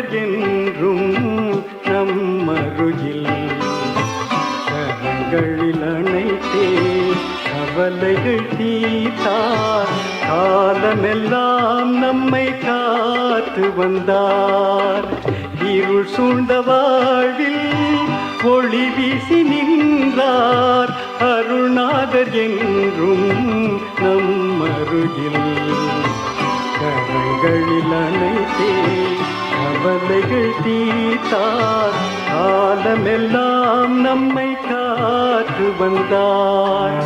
அருணாதர் என்றும் நம்மருகில் கரங்களில் அணைத்தே கவலைகள் தீர்த்தார். காலமெல்லாம் நம்மை காத்து வந்தார். இருள் சூழ்ந்த வாழ்வில் ஒளி வீசி நின்றார். அருணாதர் என்றும் நம்மருகில் கரங்களில் அணைத்தே கவலைகள் தீர்த்தார். காலமெல்லாம் நம்மை காத்து வந்தார்.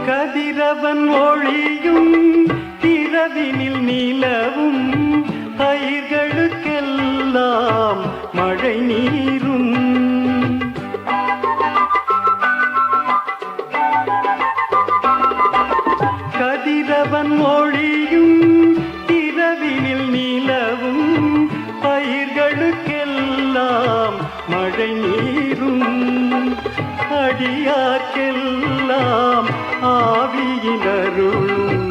கதிரவன் ஒளியும் இரவினில் நிலவும் பயிர்களுக்கெல்லாம் மழை நீரும். கதிரவன் ஒளியும் இரவினில் நிலவும் பயிர்களுக்கெல்லாம் மழை நீரும். அடியார்க்கெல்லாம் ஆவியினருளும்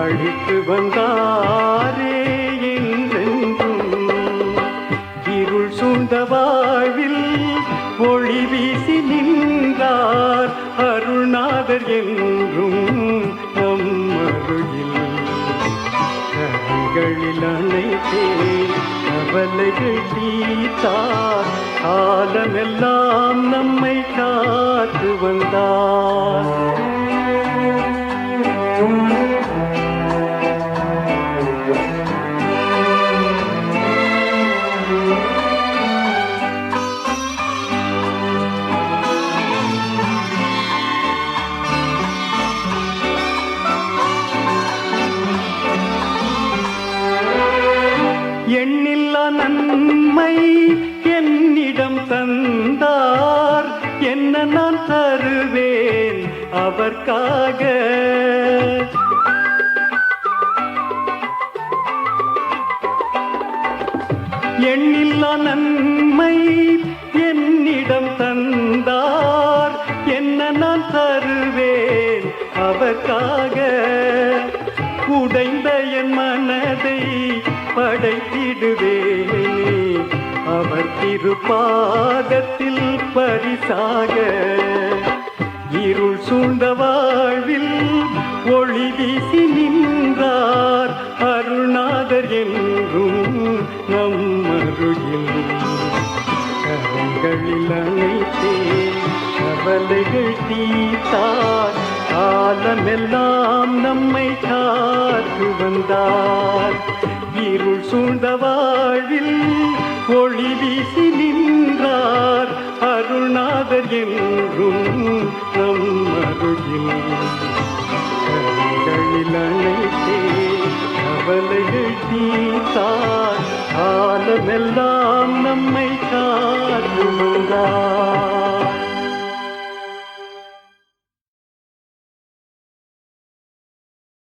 அழித்து வந்தாரே என்றென்றும். இருள் சூழ்ந்த வாழ்வில் ஒளி வீசி நின்றார். அருணாதர் என்றும் நம்மருகில் கரங்களில் அணைத்தே கவலைகள் தீர்த்தார். காலமெல்லாம் நம்மை காத்து வந்தார். எண்ணில்லா நன்மை என்னிடம் தந்தார். என்ன நான் தருவேன் அவர்க்காக. எண்ணில்லா நன்மை என்னிடம் தந்தார். என்ன நான் தருவேன் அவர்க்காக. உடைந்த என் மனதை படைத்திடுவேனே அவர் திருப்பாதத்தில் பரிசாக. இருள் சூழ்ந்த வாழ்வில் ஒளி வீசி நின்றார். அருணாதர் என்றும் நம்மருகில் கரங்களில் அணைத்தே கவலைகள் தீர்த்தார். காலமெல்லாம் நம்மை காத்து வந்தார். இருள் சூழ்ந்த வாழ்வில் ஒளி வீசி நின்றார். அருணாதர் என்றும் நம்மருகில் கரங்களில் அணைத்தே கவலைகள் தீர்த்தார். காலமெல்லாம் நம்மை